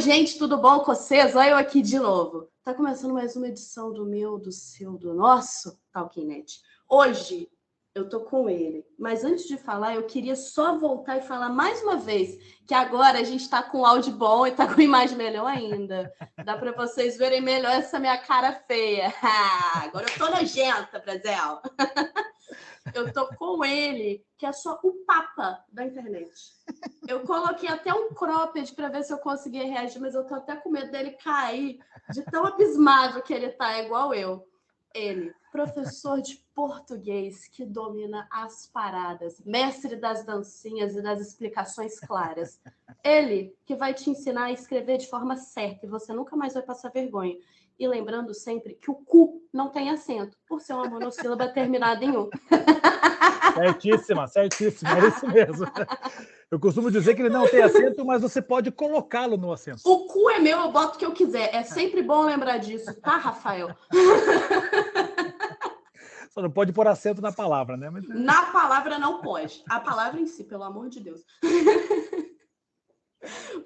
gente, tudo bom com vocês? Olha eu aqui de novo. Tá começando mais uma edição do meu, do seu, do nosso Talknet. Hoje eu tô com ele, mas antes de falar, eu queria só voltar e falar mais uma vez que agora a gente tá com áudio bom e tá com imagem melhor ainda. Dá para vocês verem melhor essa minha cara feia. Agora eu tô nojenta, Brasil. Eu tô com ele, que é só o papa da internet. Eu coloquei até um cropped para ver se eu conseguia reagir, mas eu tô até com medo dele cair de tão abismado que ele tá, igual eu. Ele, professor de português que domina as paradas, mestre das dancinhas e das explicações claras. Ele que vai te ensinar a escrever de forma certa e você nunca mais vai passar vergonha. E lembrando sempre que o cu não tem acento, por ser uma monossílaba terminada em U. Certíssima, certíssima, é isso mesmo. Eu costumo dizer que ele não tem acento, mas você pode colocá-lo no acento. O cu é meu, eu boto o que eu quiser. É sempre bom lembrar disso, tá, Rafael? Só não pode pôr acento na palavra, né? Mas... Na palavra não pode. A palavra em si, pelo amor de Deus.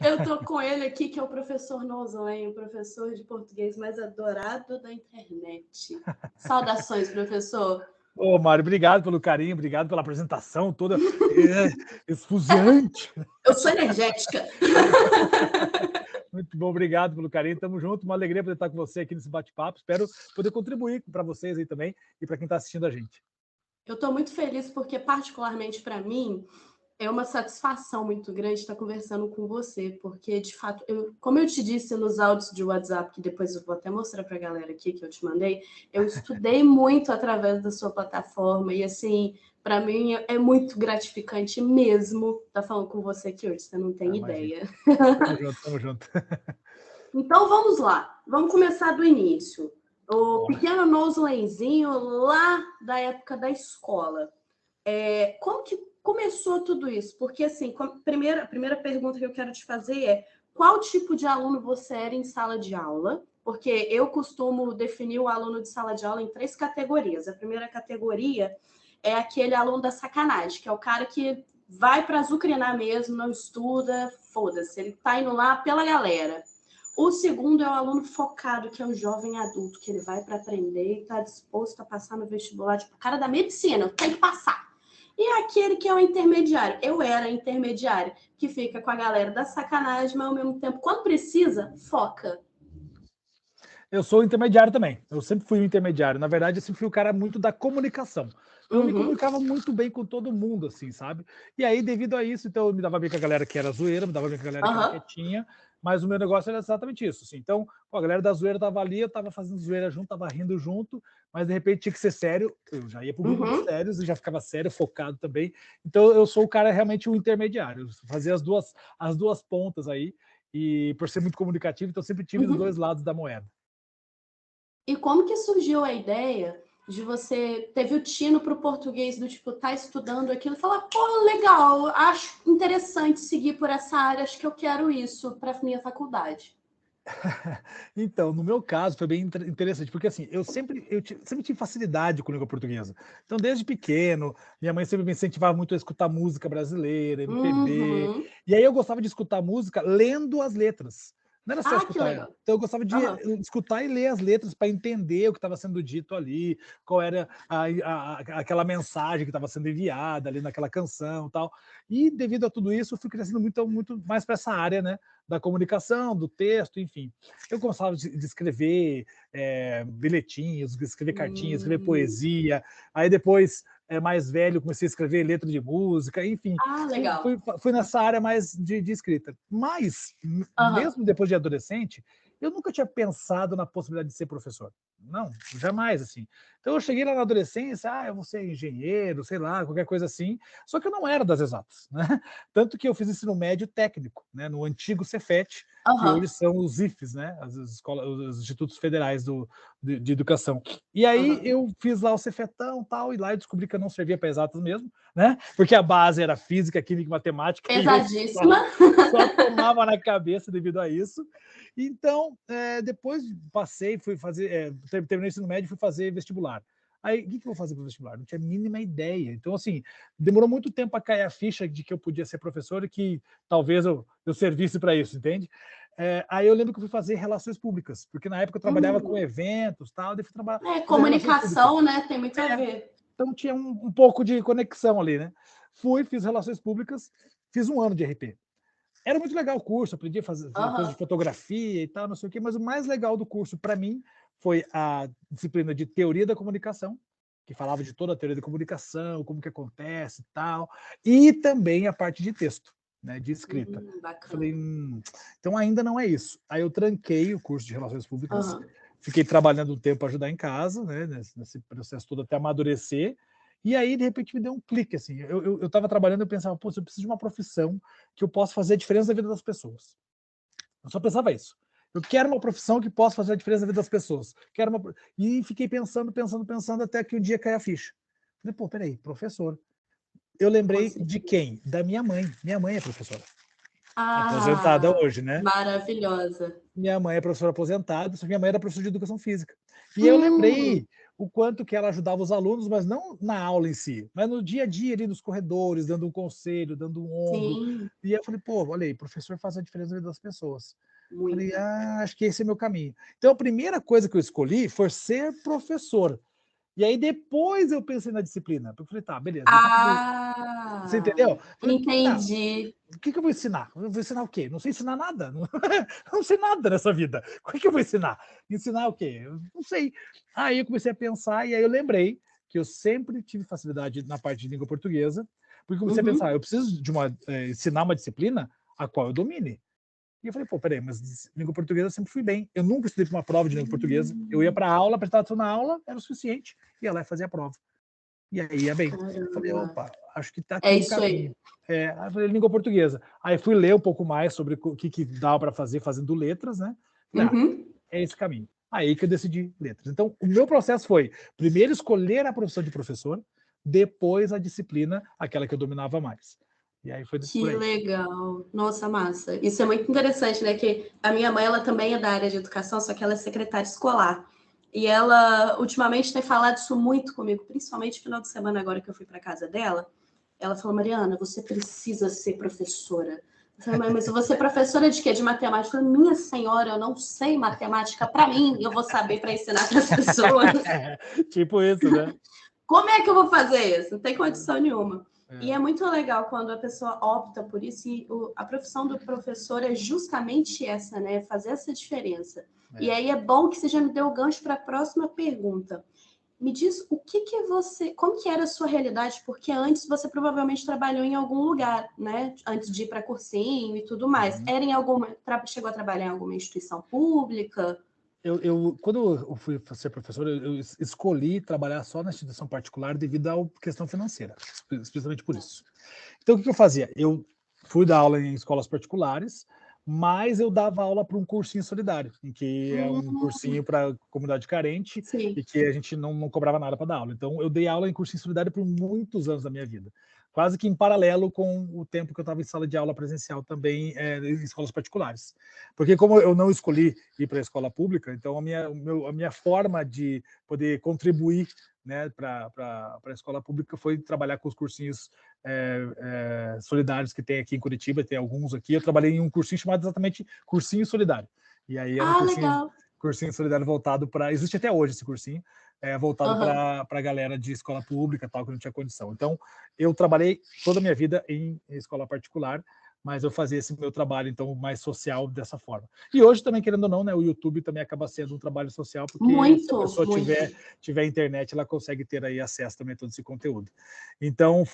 Eu tô com ele aqui, que é o professor Nozlen, o professor de português mais adorado da internet. Saudações, professor. Ô, Mário, obrigado pelo carinho, obrigado pela apresentação toda esfuziante. Eu sou energética. Muito bom, obrigado pelo carinho, tamo junto, uma alegria poder estar com você aqui nesse bate-papo, espero poder contribuir para vocês aí também e para quem está assistindo a gente. Eu estou muito feliz porque, particularmente para mim, é uma satisfação muito grande estar conversando com você, porque, de fato, como eu te disse nos áudios de WhatsApp, que depois eu vou até mostrar para a galera aqui que eu te mandei, eu estudei muito através da sua plataforma e, assim, para mim é muito gratificante mesmo estar falando com você aqui hoje, você não tem ideia. Tamo junto, tamo junto. Então, vamos lá. Vamos começar do início. O pequeno Nozlenzinho lá da época da escola. Como que começou tudo isso? Porque, assim, a primeira pergunta que eu quero te fazer é qual tipo de aluno você era em sala de aula? Porque eu costumo definir o aluno de sala de aula em 3 categorias. A primeira categoria é aquele aluno da sacanagem, que é o cara que vai para azucrinar mesmo, não estuda, foda-se. Ele tá indo lá pela galera. O segundo é o aluno focado, que é o jovem adulto, que ele vai para aprender e está disposto a passar no vestibular. Tipo, o cara da medicina, tem que passar. E aquele que é o intermediário. Eu era intermediário, que fica com a galera da sacanagem, mas ao mesmo tempo, quando precisa, foca. Eu sou intermediário também. Eu sempre fui um intermediário. Na verdade, eu sempre fui o cara muito da comunicação. Eu me comunicava muito bem com todo mundo, assim, sabe? E aí, devido a isso, então eu me dava bem com a galera que era zoeira, me dava bem com a galera que era quietinha, mas o meu negócio era exatamente isso, assim. Então, a galera da zoeira tava ali, eu tava fazendo zoeira junto, tava rindo junto, mas de repente tinha que ser sério, eu já ia pro grupo de sérios e já ficava sério, focado também. Então, eu sou o cara realmente o intermediário, eu fazia as duas pontas aí, e por ser muito comunicativo, então sempre tive os dois lados da moeda. E como que surgiu a ideia de você teve o tino para o português do tipo, tá estudando aquilo e falar, pô, legal, acho interessante seguir por essa área, acho que eu quero isso para minha faculdade. Então, no meu caso, foi bem interessante, porque assim, eu sempre tive facilidade com a língua portuguesa. Então, desde pequeno, minha mãe sempre me incentivava muito a escutar música brasileira, MPB, e aí eu gostava de escutar música lendo as letras. Não era só escutar ela. Então, eu gostava de escutar e ler as letras para entender o que estava sendo dito ali, qual era aquela mensagem que estava sendo enviada ali naquela canção e tal. E, devido a tudo isso, eu fui crescendo muito mais para essa área, né? Da comunicação, do texto, enfim. Eu gostava de escrever bilhetinhos, escrever cartinhas, escrever poesia. Aí depois, mais velho, comecei a escrever letra de música, enfim. Legal. Fui nessa área mais de escrita. Mas, mesmo depois de adolescente, eu nunca tinha pensado na possibilidade de ser professor. Não, jamais, assim. Então eu cheguei lá na adolescência, eu vou ser engenheiro, sei lá, qualquer coisa assim, só que eu não era das exatas, né? Tanto que eu fiz ensino médio técnico, né, no antigo Cefet, que hoje são os IFES, né, as escolas, os institutos federais de educação. E aí eu fiz lá o Cefetão, tal, e lá eu descobri que eu não servia para exatas mesmo, né? Porque a base era física, química e matemática. Pesadíssima. E só tomava na cabeça devido a isso. Então, depois terminei o ensino médio e fui fazer vestibular. Aí, o que eu vou fazer para o vestibular? Não tinha a mínima ideia. Então, assim, demorou muito tempo a cair a ficha de que eu podia ser professor e que talvez eu servisse para isso, entende? Aí eu lembro que eu fui fazer relações públicas, porque na época eu trabalhava com eventos, tal, daí fui fazer relações Comunicação, públicas. né? Tem muito a ver. Então tinha um pouco de conexão ali, né? Fiz relações públicas, fiz 1 ano de RP. Era muito legal o curso, aprendi a fazer coisa de fotografia e tal, não sei o quê, mas o mais legal do curso, para mim, foi a disciplina de teoria da comunicação, que falava de toda a teoria da comunicação, como que acontece e tal, e também a parte de texto, né, de escrita. Falei, então ainda não é isso. Aí eu tranquei o curso de Relações Públicas, fiquei trabalhando um tempo para ajudar em casa, né, nesse processo todo até amadurecer, e aí, de repente, me deu um clique, assim. Eu estava trabalhando e eu pensava, pô, eu preciso de uma profissão que eu possa fazer a diferença na vida das pessoas. Eu só pensava isso. Eu quero uma profissão que possa fazer a diferença na vida das pessoas. E fiquei pensando, até que um dia caiu a ficha. Falei, pô, peraí, professor. Eu lembrei de quem? Da minha mãe. Minha mãe é professora. Aposentada hoje, né? Maravilhosa. Minha mãe é professora aposentada, só que minha mãe era professora de educação física. E eu lembrei o quanto que ela ajudava os alunos, mas não na aula em si, mas no dia a dia ali nos corredores, dando um conselho, dando um ombro. Sim. E eu falei, pô, olha aí, professor faz a diferença na vida das pessoas. Muito. Falei, acho que esse é meu caminho. Então a primeira coisa que eu escolhi foi ser professor. E aí depois eu pensei na disciplina. Eu falei, tá, beleza. Você entendeu? Falei, Entendi. O que eu vou ensinar? Eu vou ensinar o quê? Não sei ensinar nada. Não sei nada nessa vida. O que eu vou ensinar? Ensinar o quê? Eu não sei. Aí eu comecei a pensar e aí eu lembrei que eu sempre tive facilidade na parte de língua portuguesa, porque comecei a pensar, eu preciso de ensinar uma disciplina a qual eu domine. E eu falei, pô, peraí, mas língua portuguesa eu sempre fui bem. Eu nunca estudei para uma prova de língua portuguesa. Eu ia para a aula, prestava atenção na aula, era o suficiente, ia lá e fazia a prova. E aí ia bem. Eu falei, opa, acho que tá aqui o caminho. Aí eu falei, língua portuguesa. Aí fui ler um pouco mais sobre o que dava para fazer fazendo letras, né? Falei, é esse caminho. Aí que eu decidi letras. Então, o meu processo foi, primeiro escolher a profissão de professor, depois a disciplina, aquela que eu dominava mais. E aí foi por aí. Que legal. Nossa, massa. Isso é muito interessante, né? Que a minha mãe, ela também é da área de educação, só que ela é secretária escolar. E ela, ultimamente, tem falado isso muito comigo, principalmente no final de semana agora que eu fui para casa dela. Ela falou, Mariana, você precisa ser professora. Eu falei, mãe, mas eu vou ser professora de quê? De matemática? Eu falei, minha senhora, eu não sei matemática para mim, eu vou saber para ensinar para as pessoas. Tipo isso, né? Como é que eu vou fazer isso? Não tem condição nenhuma. E é muito legal quando a pessoa opta por isso, e a profissão do professor é justamente essa, né? Fazer essa diferença. E aí é bom que você já me deu o gancho para a próxima pergunta. Me diz como que era a sua realidade, porque antes você provavelmente trabalhou em algum lugar, né? Antes de ir para cursinho e tudo mais. Chegou a trabalhar em alguma instituição pública? Quando eu fui ser professor, eu escolhi trabalhar só na instituição particular devido à questão financeira, especialmente por isso. Então, o que eu fazia? Eu fui dar aula em escolas particulares, mas eu dava aula para um cursinho solidário, em que é um cursinho para comunidade carente. Sim. E que a gente não cobrava nada para dar aula. Então, eu dei aula em cursinho solidário por muitos anos da minha vida. Quase que em paralelo com o tempo que eu estava em sala de aula presencial também em escolas particulares. Porque como eu não escolhi ir para a escola pública, então a minha forma de poder contribuir, né, para a escola pública foi trabalhar com os cursinhos solidários que tem aqui em Curitiba, tem alguns aqui. Eu trabalhei em um cursinho chamado exatamente Cursinho Solidário. E aí era um cursinho solidário voltado para... Existe até hoje esse cursinho, voltado para a galera de escola pública, tal, que não tinha condição. Então, eu trabalhei toda a minha vida em escola particular, mas eu fazia esse meu trabalho, então, mais social dessa forma. E hoje também, querendo ou não, né, o YouTube também acaba sendo um trabalho social, porque se a pessoa tiver internet, ela consegue ter aí acesso também a todo esse conteúdo. Então,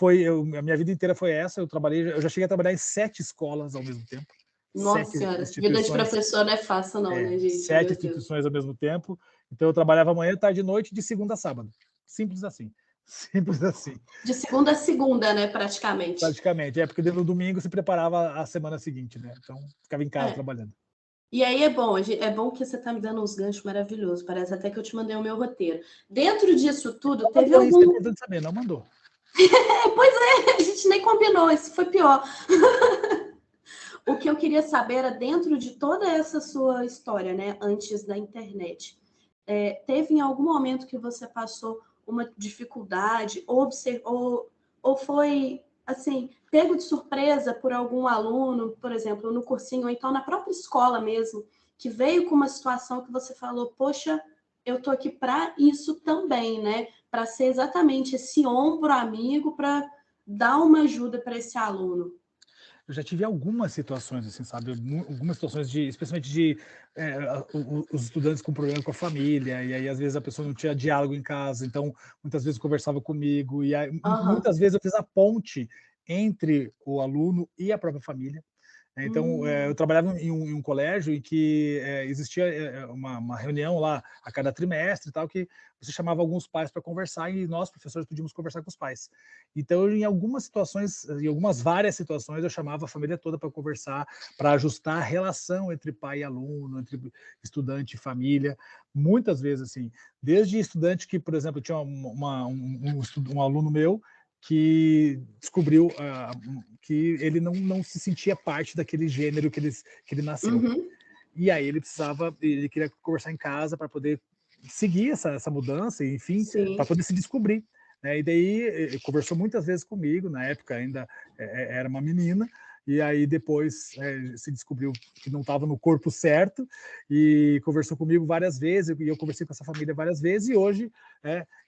a minha vida inteira foi essa, eu já cheguei a trabalhar em 7 escolas ao mesmo tempo. Nossa senhora, vida de professor não é fácil não, né, gente? 7 instituições ao mesmo tempo. Então, eu trabalhava manhã, tarde e noite, de segunda a sábado. Simples assim. Simples assim. De segunda a segunda, né, praticamente. Praticamente, porque no domingo se preparava a semana seguinte, né? Então, ficava em casa trabalhando. E aí é bom que você está me dando uns ganchos maravilhosos. Parece até que eu te mandei o meu roteiro. Dentro disso tudo, não teve algum... Isso é importante saber, não mandou. Pois é, a gente nem combinou, isso foi pior. O que eu queria saber era, dentro de toda essa sua história, né, antes da internet, teve em algum momento que você passou uma dificuldade, ou foi, assim, pego de surpresa por algum aluno, por exemplo, no cursinho, ou então na própria escola mesmo, que veio com uma situação que você falou, poxa, eu tô aqui para isso também, né? Para ser exatamente esse ombro amigo, para dar uma ajuda para esse aluno. Eu já tive algumas situações, assim, sabe? Algumas situações de, especialmente de os estudantes com problema com a família, e aí às vezes a pessoa não tinha diálogo em casa, então muitas vezes conversava comigo, e aí, Aham. muitas vezes eu fiz a ponte entre o aluno e a própria família. Então, eu Hum, trabalhava em um colégio em que existia uma reunião lá a cada trimestre e tal, que você chamava alguns pais para conversar e nós, professores, podíamos conversar com os pais. Então, em algumas situações, em algumas várias situações, eu chamava a família toda para conversar, para ajustar a relação entre pai e aluno, entre estudante e família. Muitas vezes, assim, desde estudante que, por exemplo, tinha um aluno meu que descobriu que ele não se sentia parte daquele gênero que ele nasceu. uhum, E aí ele queria conversar em casa para poder seguir essa mudança, enfim, para sim. poder se descobrir. Né? E daí conversou muitas vezes comigo, na época ainda era uma menina, e aí depois se descobriu que não estava no corpo certo, e conversou comigo várias vezes, e eu conversei com essa família várias vezes, e hoje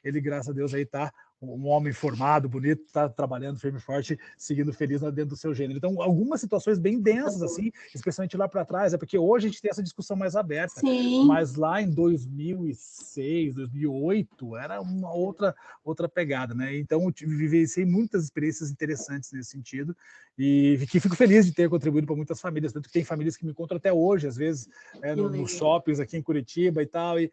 ele, graças a Deus, aí está um homem formado, bonito, está trabalhando firme e forte, seguindo feliz dentro do seu gênero. Então, algumas situações bem Coisa densas, boa. assim, especialmente lá para trás, é porque hoje a gente tem essa discussão mais aberta, Sim. mas lá em 2006, 2008, era uma outra pegada, né? Então, eu vivenciei muitas experiências interessantes nesse sentido e que fico feliz de ter contribuído para muitas famílias, tanto que tem famílias que me encontram até hoje, às vezes, Que nos legal. shoppings aqui em Curitiba e tal, e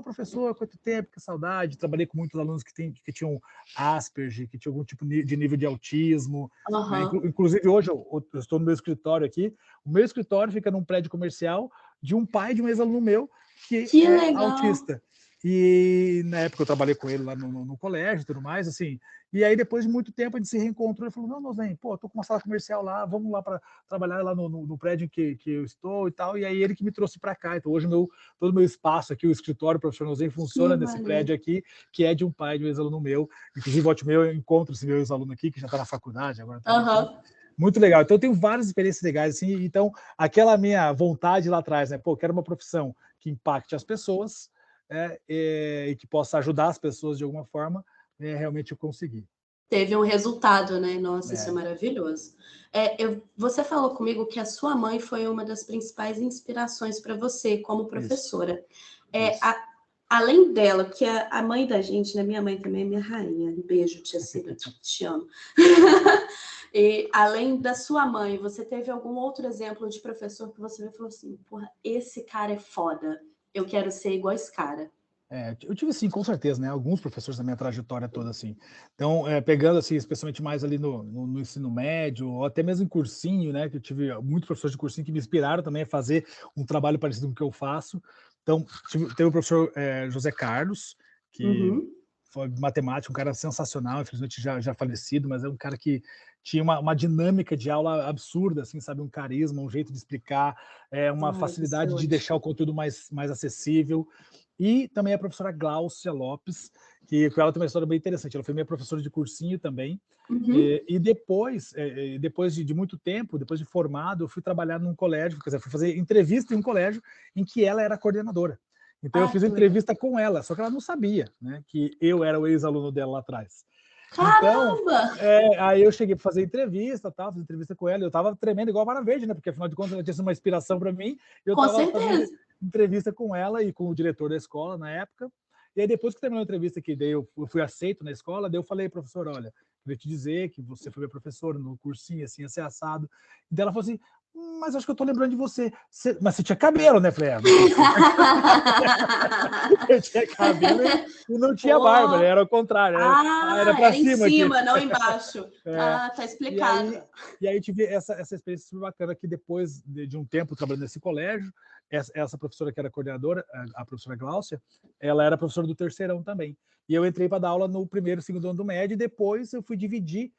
professor, quanto tempo, que saudade. Trabalhei com muitos alunos que tinham Asperger, que tinham algum tipo de nível de autismo. Né? Aham. Inclusive, hoje eu estou no meu escritório aqui. O meu escritório fica num prédio comercial de um pai de um ex-aluno meu que Que é legal. autista. E na época eu trabalhei com ele lá no colégio e tudo mais, assim. E aí, depois de muito tempo, a gente se reencontrou e falou: Não, Nozen, pô, tô com uma sala comercial lá, vamos lá para trabalhar lá no prédio que eu estou e tal. E aí, ele que me trouxe para cá. Então, hoje, todo o meu espaço aqui, o escritório professor Nozen, Que funciona nesse maneiro. prédio aqui, que é de um pai de um ex-aluno meu. Inclusive, volte meu, eu encontro esse meu ex-aluno aqui, que já está na faculdade, agora está, enfim. Aham. Muito legal. Então, eu tenho várias experiências legais, assim. Então, aquela minha vontade lá atrás, né? Pô, quero uma profissão que impacte as pessoas e que possa ajudar as pessoas de alguma forma, realmente eu consegui. Teve um resultado, né? Nossa, isso é É, maravilhoso. Você falou comigo que a sua mãe foi uma das principais inspirações para você como isso, professora. É, isso. além dela, que a mãe da gente, né? Minha mãe também é minha rainha. Um beijo, tia Cida, te amo. E além da sua mãe, você teve algum outro exemplo de professor que você falou assim, porra, esse cara é foda. Eu quero ser igual esse cara. Eu tive sim, com certeza, né? Alguns professores da minha trajetória toda, assim. Então, pegando assim, especialmente mais ali no ensino médio, ou até mesmo em cursinho, né? Que eu tive muitos professores de cursinho que me inspiraram também a fazer um trabalho parecido com o que eu faço. Então, teve o professor José Carlos, que Uhum. foi matemático, um cara sensacional, infelizmente já falecido, mas é um cara que tinha uma dinâmica de aula absurda, assim, sabe? Um carisma, um jeito de explicar, uma Ai, isso é facilidade de deixar o ótimo. conteúdo mais acessível. E também a professora Gláucia Lopes, que com ela tem uma história bem interessante. Ela foi minha professora de cursinho também. Uhum. E depois de muito tempo, depois de formado, eu fui trabalhar num colégio, quer dizer, fui fazer entrevista em um colégio em que ela era coordenadora. Então eu Ai, fiz a que legal. entrevista com ela, só que ela não sabia, né, que eu era o ex-aluno dela lá atrás. Então, Caramba! aí eu cheguei para fazer entrevista, tal, fiz entrevista com ela, e eu estava tremendo igual a Vara Verde, né? Porque afinal de contas ela tinha sido uma inspiração para mim, e eu Com estava fazendo certeza. entrevista com ela e com o diretor da escola na época. E aí depois que terminou a entrevista que daí eu fui aceito na escola, daí eu falei, professor, olha, queria te dizer que você foi minha professora no cursinho, assim assado. E daí ela falou assim, mas acho que eu tô lembrando de você. Mas você tinha cabelo, né? Eu falei, não pode ser. Eu tinha cabelo e não tinha barba, né? Pô, Era o contrário, era para era em cima aqui. cima, não embaixo. É, Ah, tá e explicado. aí tive essa experiência super bacana que depois de um tempo trabalhando nesse colégio, essa professora que era coordenadora, a professora Gláucia, ela era professora do terceirão também. E eu entrei para dar aula no primeiro e segundo ano do médio, e depois eu fui dividir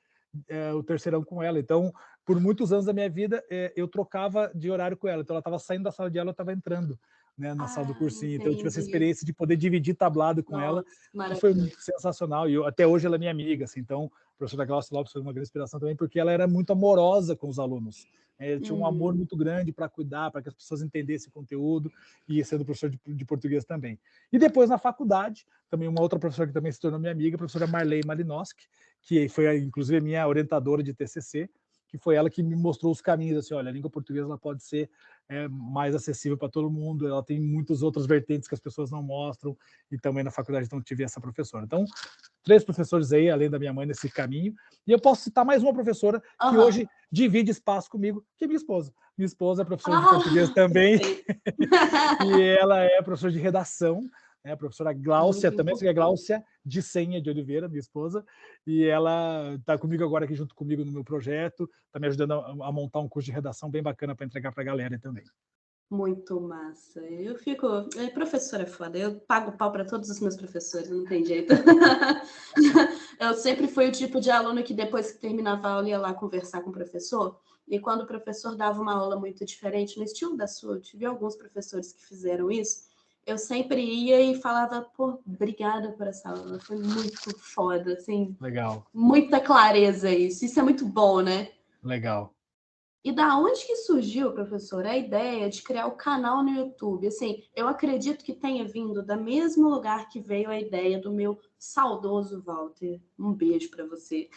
o terceirão com ela. Então, por muitos anos da minha vida, eu trocava de horário com ela. Então, ela estava saindo da sala de aula, eu estava entrando né, na sala do cursinho. Então eu tive essa Entendi. experiência de poder dividir tablado com ela, Nossa, que foi maravilhoso. sensacional. E até hoje ela é minha amiga, assim. Então a professora Glaucia Lopes foi uma grande inspiração também, porque ela era muito amorosa com os alunos. Tinha um amor muito grande para cuidar, para que as pessoas entendessem o conteúdo, e sendo professor de português também. E depois, na faculdade, também uma outra professora que também se tornou minha amiga, a professora Marley Malinowski, que foi, inclusive, minha orientadora de TCC, que foi ela que me mostrou os caminhos, assim, olha, a língua portuguesa ela pode ser mais acessível para todo mundo, ela tem muitas outras vertentes que as pessoas não mostram, e também na faculdade então tive essa professora. Então, 3 professores aí, além da minha mãe, nesse caminho. E eu posso citar mais uma professora que hoje divide espaço comigo, que é minha esposa. Minha esposa é professora de português também, e ela é professora de redação, né? A professora Glaucia também, que é Glaucia de Senha de Oliveira, minha esposa, e ela está comigo agora aqui junto comigo no meu projeto, está me ajudando a montar um curso de redação bem bacana para entregar para a galera também. Muito massa. Eu fico. Professor é foda. Eu pago pau para todos os meus professores, não tem jeito. Eu sempre fui o tipo de aluno que depois que terminava a aula ia lá conversar com o professor. E quando o professor dava uma aula muito diferente, no estilo da sua, eu tive alguns professores que fizeram isso. Eu sempre ia e falava, pô, obrigada por essa aula. Foi muito foda, assim. Legal. Muita clareza isso. Isso é muito bom, né? Legal. E da onde que surgiu, professor, a ideia de criar o canal no YouTube? Assim, eu acredito que tenha vindo do mesmo lugar que veio a ideia do meu saudoso Walter. Um beijo para você.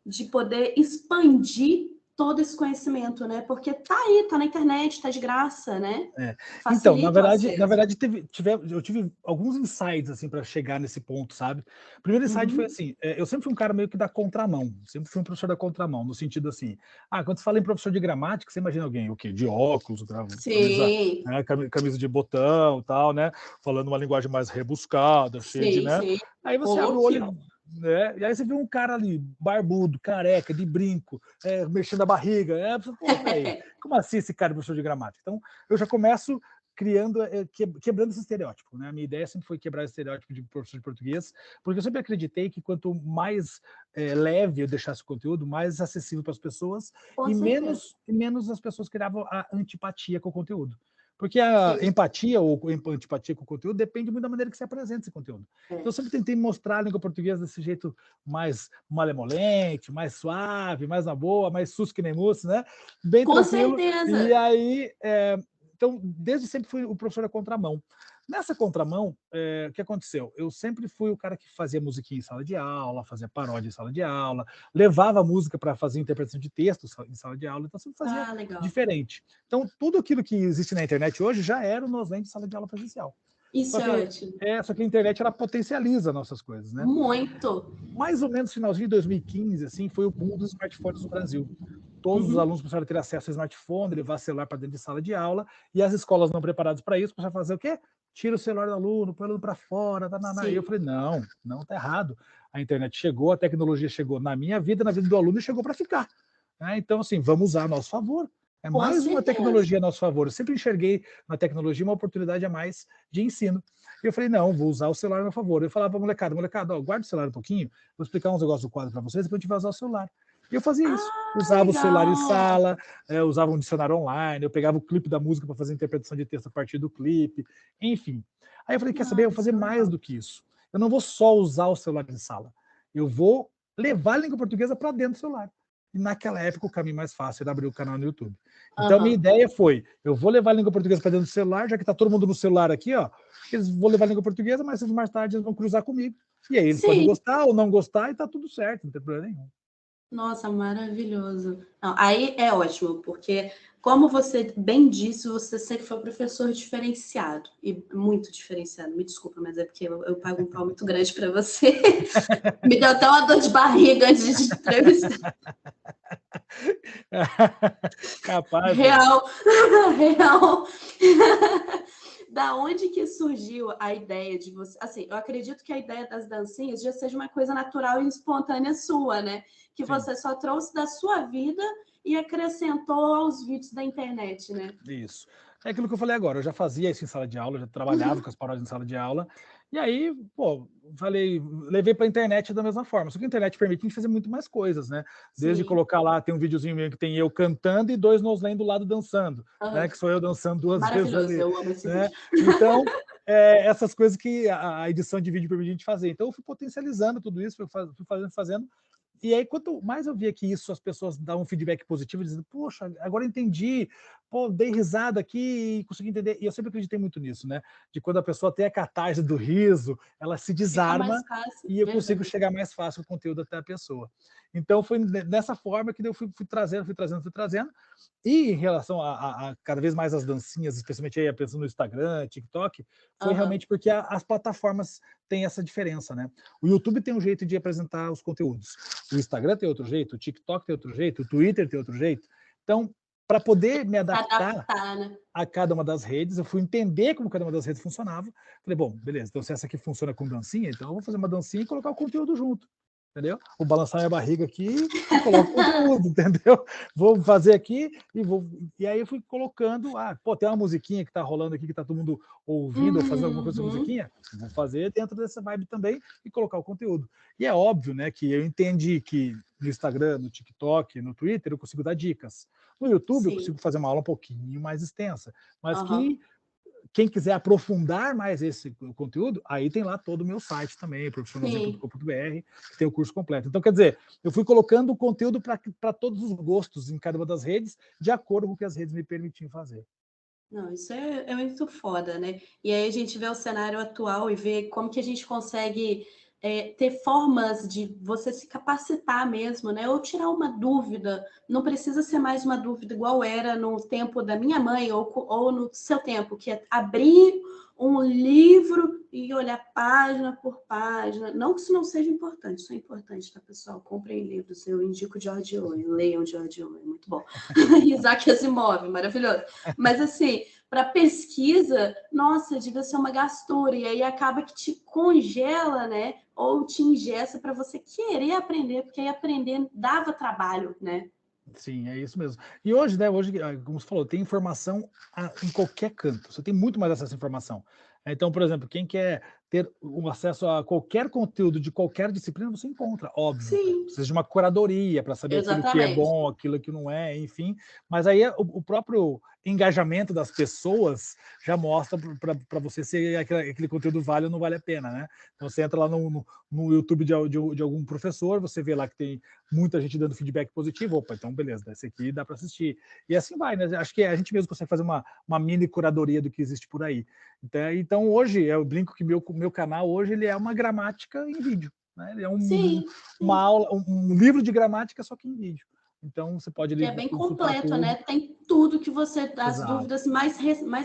De poder expandir todo esse conhecimento, né? Porque tá aí, tá na internet, tá de graça, né? Então, na Facilita o verdade, acesso. eu tive alguns insights assim para chegar nesse ponto, sabe? O primeiro insight foi assim, eu sempre fui um cara meio que da contramão, sempre fui um professor da contramão, no sentido assim, quando você fala em professor de gramática, você imagina alguém, o quê? De óculos, camisa, Sim, né, camisa de botão, tal, né? Falando uma linguagem mais rebuscada, cheia de, sim, né? sim. Aí você abre o Coloquial. olho, né? E aí você vê um cara ali, barbudo, careca, de brinco, mexendo a barriga, pô, peraí, como assim esse cara é professor de gramática? Então, eu já começo criando, quebrando esse estereótipo, né? A minha ideia sempre foi quebrar esse estereótipo de professor de português, porque eu sempre acreditei que quanto mais leve eu deixasse o conteúdo, mais acessível para as pessoas, Com e certeza. menos as pessoas criavam a antipatia com o conteúdo. Porque a Sim. empatia ou antipatia com o conteúdo depende muito da maneira que você apresenta esse conteúdo. Então, eu sempre tentei mostrar a língua portuguesa desse jeito mais malemolente, mais suave, mais na boa, mais sus que nem mousse, né? Bem Com tranquilo. E certeza. aí, então, desde sempre fui o professor da contramão. Nessa contramão, o que aconteceu? Eu sempre fui o cara que fazia musiquinha em sala de aula, fazia paródia em sala de aula, levava música para fazer interpretação de textos em sala de aula, então sempre fazia Legal. diferente. Então, tudo aquilo que existe na internet hoje já era o Nozem de sala de aula presencial. Isso é ótimo. Só que a internet ela potencializa nossas coisas, né? Muito. Mais ou menos finalzinho de 2015, assim, foi o boom dos smartphones no Brasil. Todos os alunos começaram a ter acesso ao smartphone, levar celular para dentro de sala de aula, e as escolas não preparadas para isso começaram a fazer o quê? Tira o celular do aluno, põe o aluno para fora, E eu falei, não, tá errado. A internet chegou, a tecnologia chegou na minha vida, na vida do aluno, e chegou para ficar. Então, assim, vamos usar a nosso favor. É Com mais uma certeza. tecnologia a nosso favor. Eu sempre enxerguei na tecnologia uma oportunidade a mais de ensino. E eu falei, não, vou usar o celular a meu favor. Eu falava para a molecada, guarda o celular um pouquinho, vou explicar uns negócios do quadro para vocês, depois a gente vai usar o celular. E eu fazia isso. Usava o celular em Legal. sala, usava um dicionário online, eu pegava o clipe da música para fazer interpretação de texto a partir do clipe, enfim. Aí eu falei, quer saber, eu vou fazer mais do que isso. Eu não vou só usar o celular em sala, eu vou levar a língua portuguesa para dentro do celular. E naquela época o caminho mais fácil era abrir o canal no YouTube. Então, minha ideia foi, eu vou levar a língua portuguesa para dentro do celular, já que está todo mundo no celular aqui, eles vão levar a língua portuguesa, mas mais tarde eles vão cruzar comigo. E aí eles podem gostar ou não gostar e está tudo certo, não tem problema nenhum. Nossa, maravilhoso. Não, aí é ótimo, porque, como você bem disse, você sempre foi um professor diferenciado, e muito diferenciado. Me desculpa, mas é porque eu pago um pau muito grande para você. Me deu até uma dor de barriga antes de entrevistar. Capaz, Real, real. Da onde que surgiu a ideia de você? Assim, eu acredito que a ideia das dancinhas já seja uma coisa natural e espontânea sua, né? Que Sim. você só trouxe da sua vida e acrescentou aos vídeos da internet, né? Isso. É aquilo que eu falei agora, eu já fazia isso em sala de aula, já trabalhava com as paródias em sala de aula, e aí, pô, levei para a internet da mesma forma, só que a internet permite a gente fazer muito mais coisas, né? Desde Sim. colocar lá, tem um videozinho mesmo que tem eu cantando e 2 Noslen do lado dançando, né? Que sou eu dançando 2 vezes Maravilhoso, ali, eu amo esse né? vídeo. Então, essas coisas que a edição de vídeo permite a gente fazer. Então, eu fui potencializando tudo isso, fui fazendo. E aí, quanto mais eu via que isso, as pessoas davam um feedback positivo, dizendo, poxa, agora eu entendi, pô, dei risada aqui e consegui entender. E eu sempre acreditei muito nisso, né? De quando a pessoa tem a catarse do riso, ela se Fica desarma mais fácil, e eu consigo verdade. chegar mais fácil o conteúdo até a pessoa. Então, foi nessa forma que eu fui trazendo. E em relação a cada vez mais as dancinhas, especialmente aí pensando no Instagram, TikTok, foi realmente porque as plataformas têm essa diferença, né? O YouTube tem um jeito de apresentar os conteúdos, o Instagram tem outro jeito, o TikTok tem outro jeito, o Twitter tem outro jeito. Então, para poder me adaptar Né? a cada uma das redes, eu fui entender como cada uma das redes funcionava. Falei, bom, beleza, então se essa aqui funciona com dancinha, então eu vou fazer uma dancinha e colocar o conteúdo junto. Entendeu? Vou balançar minha barriga aqui e coloco conteúdo, entendeu? Vou fazer aqui e aí eu fui colocando, pô, tem uma musiquinha que tá rolando aqui, que tá todo mundo ouvindo ou fazendo alguma coisa com musiquinha, vou fazer dentro dessa vibe também e colocar o conteúdo. E é óbvio, né, que eu entendi que no Instagram, no TikTok, no Twitter, eu consigo dar dicas. No YouTube, eu consigo fazer uma aula um pouquinho mais extensa, mas que quem quiser aprofundar mais esse conteúdo, aí tem lá todo o meu site também, profissionalzinho.com.br, que tem o curso completo. Então, quer dizer, eu fui colocando o conteúdo para todos os gostos em cada uma das redes, de acordo com o que as redes me permitiam fazer. Não, isso é muito foda, né? E aí a gente vê o cenário atual e vê como que a gente consegue ter formas de você se capacitar mesmo, né? Ou tirar uma dúvida. Não precisa ser mais uma dúvida igual era no tempo da minha mãe ou no seu tempo, que é abrir um livro e olhar página por página. Não que isso não seja importante, isso é importante, tá, pessoal? Comprem livros, eu indico George Orwell, leiam George Orwell, é muito bom. Isaac Asimov, maravilhoso. Mas assim, para pesquisa, nossa, devia ser uma gastura, e aí acaba que te congela, né? Ou te ingessa para você querer aprender, porque aí aprender dava trabalho, né? Sim, é isso mesmo. E hoje, né, como você falou, tem informação em qualquer canto. Você tem muito mais acesso à informação. Então, por exemplo, quem quer ter um acesso a qualquer conteúdo de qualquer disciplina, você encontra, óbvio. Sim. Precisa de uma curadoria para saber aquilo que é bom, aquilo que não é, enfim. Mas aí o próprio engajamento das pessoas já mostra para você se aquele conteúdo vale ou não vale a pena, né? Então, você entra lá no YouTube de algum professor, você vê lá que tem muita gente dando feedback positivo, opa, então beleza, esse aqui dá para assistir. E assim vai, né? Acho que a gente mesmo consegue fazer uma mini curadoria do que existe por aí. Então hoje, eu brinco que meu canal hoje ele é uma gramática em vídeo. Né? Ele é uma aula, um livro de gramática, só que em vídeo. Então você pode que é bem completo, né? Tem tudo que você, as dúvidas mais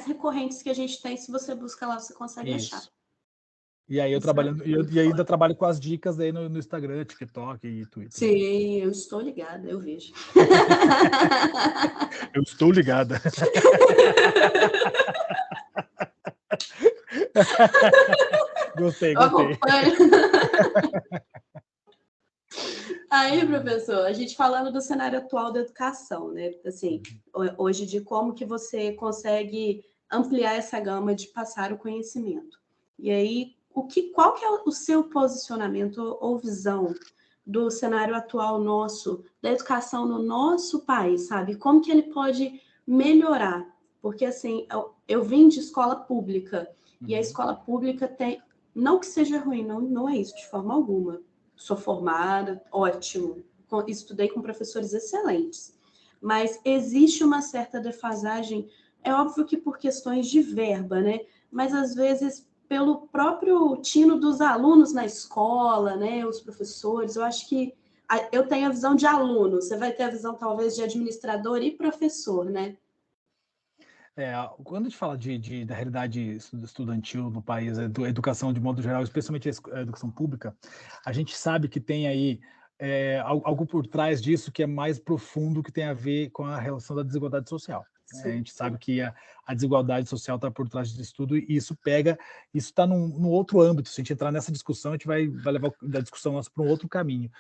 recorrentes que a gente tem, se você busca lá, você consegue achar. E aí e ainda trabalho com as dicas aí no Instagram, TikTok e Twitter. Sim, eu estou ligada, eu vejo. Eu estou ligada. Gostei. Aí, professor, a gente falando do cenário atual da educação, né? Assim, hoje de como que você consegue ampliar essa gama de passar o conhecimento. E aí, qual que é o seu posicionamento ou visão do cenário atual nosso, da educação no nosso país, sabe? Como que ele pode melhorar? Porque, assim, eu vim de escola pública, e a escola pública tem... Não que seja ruim, não é isso, de forma alguma. Sou formada, ótimo. Estudei com professores excelentes. Mas existe uma certa defasagem, é óbvio que por questões de verba, né? Mas às vezes pelo próprio tino dos alunos na escola, né? Os professores, eu acho que eu tenho a visão de aluno, você vai ter a visão talvez de administrador e professor, né? Quando a gente fala da realidade estudantil no país, a educação de modo geral, especialmente a educação pública, a gente sabe que tem aí algo por trás disso que é mais profundo, que tem a ver com a relação da desigualdade social. A gente sabe que a desigualdade social está por trás disso tudo, e isso está num outro âmbito. Se a gente entrar nessa discussão, a gente vai levar a discussão nossa para um outro caminho.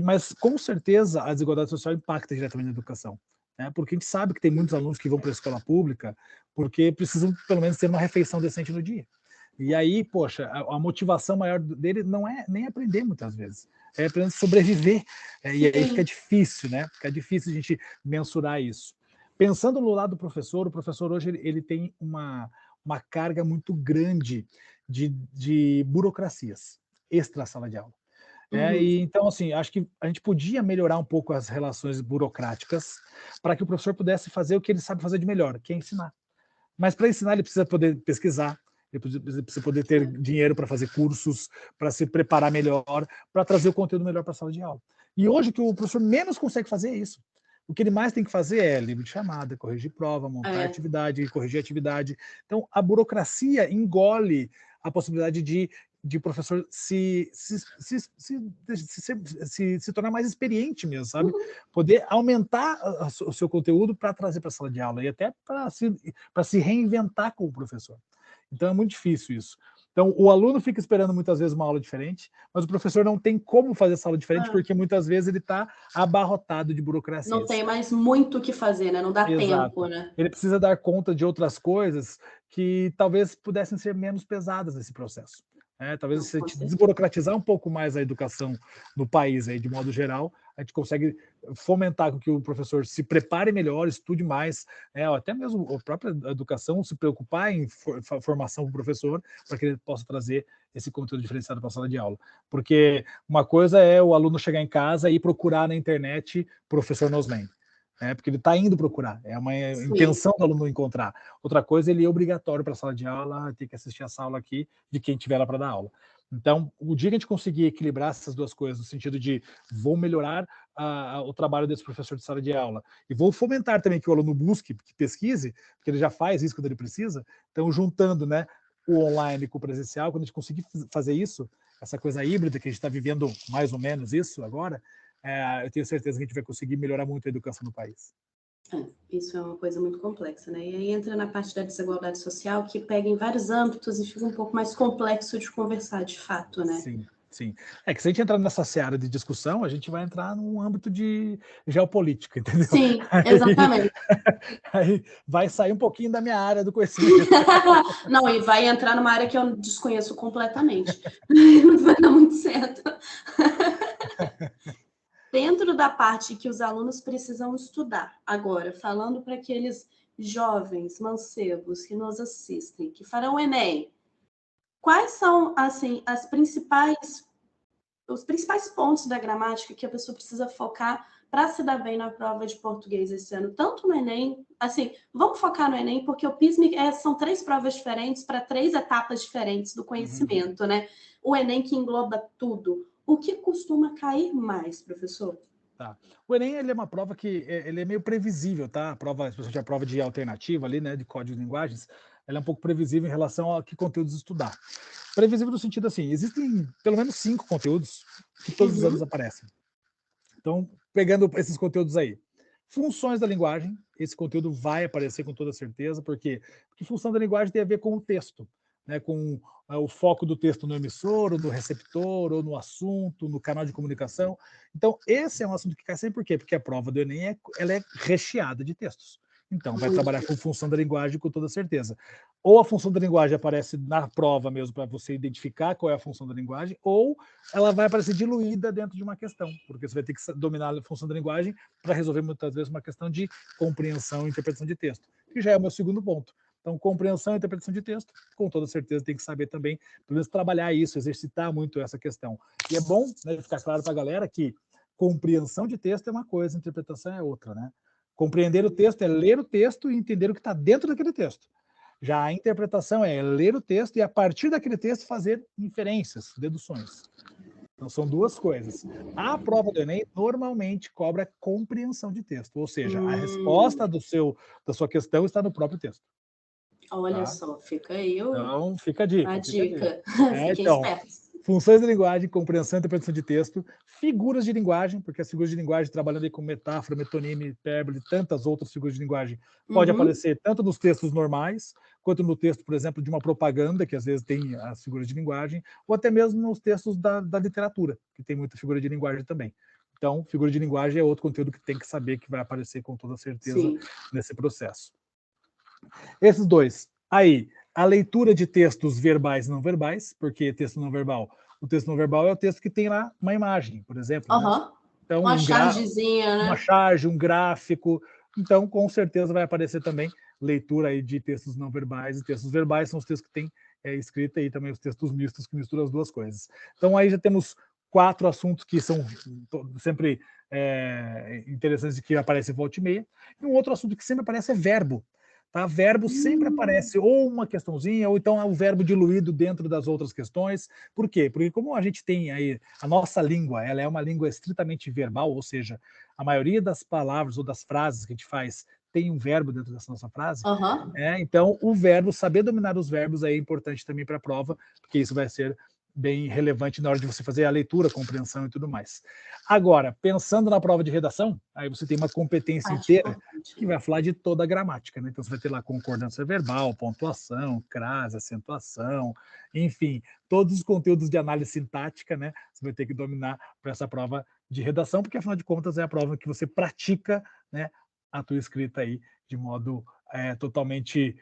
Mas, com certeza, a desigualdade social impacta diretamente na educação. né? Porque a gente sabe que tem muitos alunos que vão para a escola pública porque precisam, pelo menos, ter uma refeição decente no dia. E aí, poxa, a motivação maior dele não é nem aprender muitas vezes, é apenas sobreviver. E aí fica difícil, né? Fica difícil a gente mensurar isso. Pensando no lado do professor, o professor hoje ele tem uma carga muito grande de burocracias extra sala de aula. E então, assim, acho que a gente podia melhorar um pouco as relações burocráticas para que o professor pudesse fazer o que ele sabe fazer de melhor, que é ensinar. Mas para ensinar ele precisa poder pesquisar, ele precisa poder ter dinheiro para fazer cursos, para se preparar melhor, para trazer o conteúdo melhor para a sala de aula. E hoje o que o professor menos consegue fazer é isso. O que ele mais tem que fazer é livro de chamada, corrigir prova, montar atividade, corrigir atividade. Então, a burocracia engole a possibilidade de professor se tornar mais experiente mesmo, sabe? Poder aumentar o seu conteúdo para trazer para a sala de aula e até para se reinventar como professor. Então é muito difícil isso. Então o aluno fica esperando muitas vezes uma aula diferente, mas o professor não tem como fazer essa aula diferente porque muitas vezes ele está abarrotado de burocracias. Não tem mais muito o que fazer, né? Não dá tempo, né? Ele precisa dar conta de outras coisas que talvez pudessem ser menos pesadas nesse processo. Talvez se a gente desburocratizar um pouco mais a educação no país, aí, de modo geral, a gente consegue fomentar com que o professor se prepare melhor, estude mais, até mesmo a própria educação se preocupar em formação do professor, para que ele possa trazer esse conteúdo diferenciado para a sala de aula. Porque uma coisa é o aluno chegar em casa e procurar na internet professor Noslen. Porque ele está indo procurar, é uma intenção do aluno encontrar. Outra coisa, ele é obrigatório para a sala de aula, ter que assistir essa aula aqui de quem tiver lá para dar aula. Então, o dia que a gente conseguir equilibrar essas duas coisas, no sentido de vou melhorar o trabalho desse professor de sala de aula e vou fomentar também que o aluno busque, que pesquise, porque ele já faz isso quando ele precisa, então juntando, né, o online com o presencial, quando a gente conseguir fazer isso, essa coisa híbrida que a gente está vivendo mais ou menos isso agora, eu tenho certeza que a gente vai conseguir melhorar muito a educação no país. Isso é uma coisa muito complexa, né? E aí entra na parte da desigualdade social, que pega em vários âmbitos e fica um pouco mais complexo de conversar, de fato, né? Sim. Que se a gente entrar nessa seara de discussão, a gente vai entrar num âmbito de geopolítica, entendeu? Sim, exatamente. Aí vai sair um pouquinho da minha área do conhecimento. Não, e vai entrar numa área que eu desconheço completamente. Não vai dar muito certo. Dentro da parte que os alunos precisam estudar, agora, falando para aqueles jovens mancebos que nos assistem, que farão o Enem, quais são, assim, os principais pontos da gramática que a pessoa precisa focar para se dar bem na prova de português esse ano? Tanto no Enem, assim, vamos focar no Enem, porque o PISM são 3 provas diferentes para 3 etapas diferentes do conhecimento, né? O Enem que engloba tudo. O que costuma cair mais, professor? Tá. O Enem ele é uma prova que ele é meio previsível, tá? A prova, especialmente a prova de alternativa ali, né, de código de linguagens, ela é um pouco previsível em relação a que conteúdos estudar. Previsível no sentido assim, existem pelo menos 5 conteúdos que todos os anos aparecem. Então, pegando esses conteúdos aí, funções da linguagem, esse conteúdo vai aparecer com toda certeza, porque função da linguagem tem a ver com o texto, né, com o foco do texto no emissor, ou no receptor, ou no assunto, no canal de comunicação. Então, esse é um assunto que cai sempre. Por quê? Porque a prova do Enem ela é recheada de textos. Então, vai trabalhar com função da linguagem com toda certeza. Ou a função da linguagem aparece na prova mesmo, para você identificar qual é a função da linguagem, ou ela vai aparecer diluída dentro de uma questão, porque você vai ter que dominar a função da linguagem para resolver muitas vezes uma questão de compreensão e interpretação de texto, que já é o meu segundo ponto. Então, compreensão e interpretação de texto, com toda certeza tem que saber também, pelo menos trabalhar isso, exercitar muito essa questão. E é bom, né, ficar claro para a galera que compreensão de texto é uma coisa, interpretação é outra, né? Compreender o texto é ler o texto e entender o que está dentro daquele texto. Já a interpretação é ler o texto e, a partir daquele texto, fazer inferências, deduções. Então, são duas coisas. A prova do Enem normalmente cobra compreensão de texto, ou seja, a resposta da sua questão está no próprio texto. Olha só, fica aí então, fica a dica. Fiquem espertos. Funções de linguagem, compreensão e interpretação de texto, figuras de linguagem, porque as figuras de linguagem, trabalhando aí com metáfora, metonímia, hipérbole, tantas outras figuras de linguagem, pode aparecer tanto nos textos normais, quanto no texto, por exemplo, de uma propaganda, que às vezes tem as figuras de linguagem, ou até mesmo nos textos da literatura, que tem muita figura de linguagem também. Então, figura de linguagem é outro conteúdo que tem que saber que vai aparecer com toda certeza Sim. nesse processo. Esses dois. Aí, a leitura de textos verbais e não verbais, porque texto não verbal, o texto não verbal é o texto que tem lá uma imagem, por exemplo, né? Aham. Então, Uma chargezinha, uma né? charge, um gráfico. Então, com certeza vai aparecer também leitura aí de textos não verbais, e textos verbais são os textos que tem escrita aí também os textos mistos, que misturam as duas coisas. Então, aí já temos 4 assuntos que são sempre interessantes e que aparecem volta e meia. E um outro assunto que sempre aparece é verbo. Tá? Verbo sempre aparece ou uma questãozinha, ou então o verbo diluído dentro das outras questões. Por quê? Porque como a gente tem aí, a nossa língua, ela é uma língua estritamente verbal, ou seja, a maioria das palavras ou das frases que a gente faz tem um verbo dentro dessa nossa frase. Aham. Então, o verbo, saber dominar os verbos aí é importante também para a prova, porque isso vai ser bem relevante na hora de você fazer a leitura, a compreensão e tudo mais. Agora, pensando na prova de redação, aí você tem uma competência inteira que vai falar de toda a gramática, né? Então você vai ter lá concordância verbal, pontuação, crase, acentuação, enfim, todos os conteúdos de análise sintática, né? Você vai ter que dominar para essa prova de redação, porque afinal de contas é a prova que você pratica, né, a tua escrita aí de modo totalmente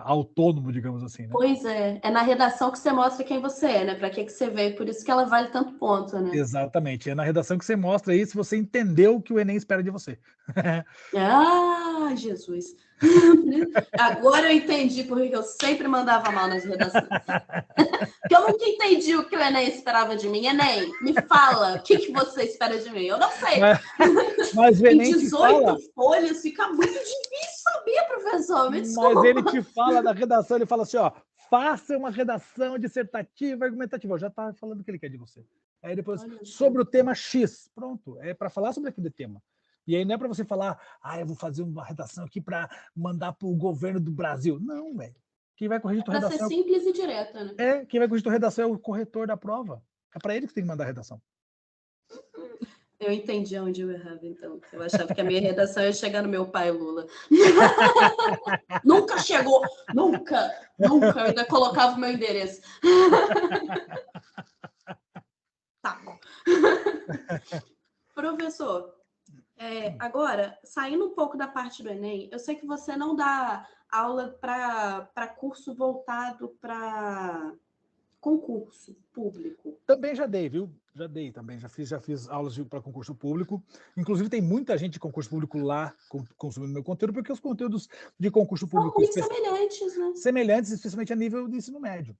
autônomo, digamos assim, né? Pois é. É na redação que você mostra quem você é, né? Para que você veio. Por isso que ela vale tanto ponto, né? Exatamente. É na redação que você mostra aí se você entendeu o que o Enem espera de você. Ah, Jesus. Agora eu entendi porque eu sempre mandava mal nas redações. Porque eu nunca entendi o que o Enem esperava de mim. Enem, me fala, o que você espera de mim? Eu não sei. Mas o Em Enem 18 te fala, folhas fica muito difícil saber, professor. Me desculpa. mas ele te fala na redação, ele fala assim, ó, faça uma redação dissertativa, argumentativa. Já está falando o que ele quer de você. Aí depois, sobre o tema X, pronto, é para falar sobre aquele tema. E aí não é para você falar, eu vou fazer uma redação aqui para mandar para o governo do Brasil. Não, velho. Quem vai corrigir tua redação... Para ser simples e direta, né? Quem vai corrigir tua redação é o corretor da prova. É para ele que você tem que mandar a redação. Eu entendi onde eu errava, então. Eu achava que a minha redação ia chegar no meu pai, Lula. Nunca chegou! Nunca! Eu ainda colocava o meu endereço. Tá bom. Professor, agora, saindo um pouco da parte do Enem, eu sei que você não dá aula para curso voltado para concurso público. Também já dei, viu? Já dei também, já fiz aulas para concurso público. Inclusive, tem muita gente de concurso público lá consumindo meu conteúdo, porque os conteúdos de concurso público... São muito semelhantes, né? Semelhantes, especialmente a nível de ensino médio.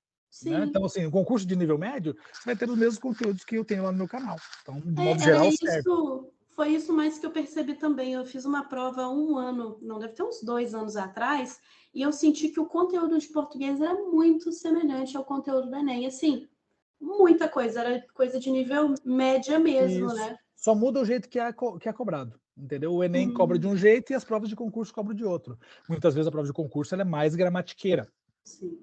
Né? Então, assim, o concurso de nível médio vai ter os mesmos conteúdos que eu tenho lá no meu canal. Então, de modo geral, serve. Foi isso mais que eu percebi também. Eu fiz uma prova há um ano, não, deve ter uns 2 anos atrás, e eu senti que o conteúdo de português era muito semelhante ao conteúdo do Enem. Assim, muita coisa, era coisa de nível média mesmo, Isso. né? Só muda o jeito que é cobrado, entendeu? O Enem cobra de um jeito e as provas de concurso cobram de outro. Muitas vezes a prova de concurso ela é mais gramatiqueira. Sim.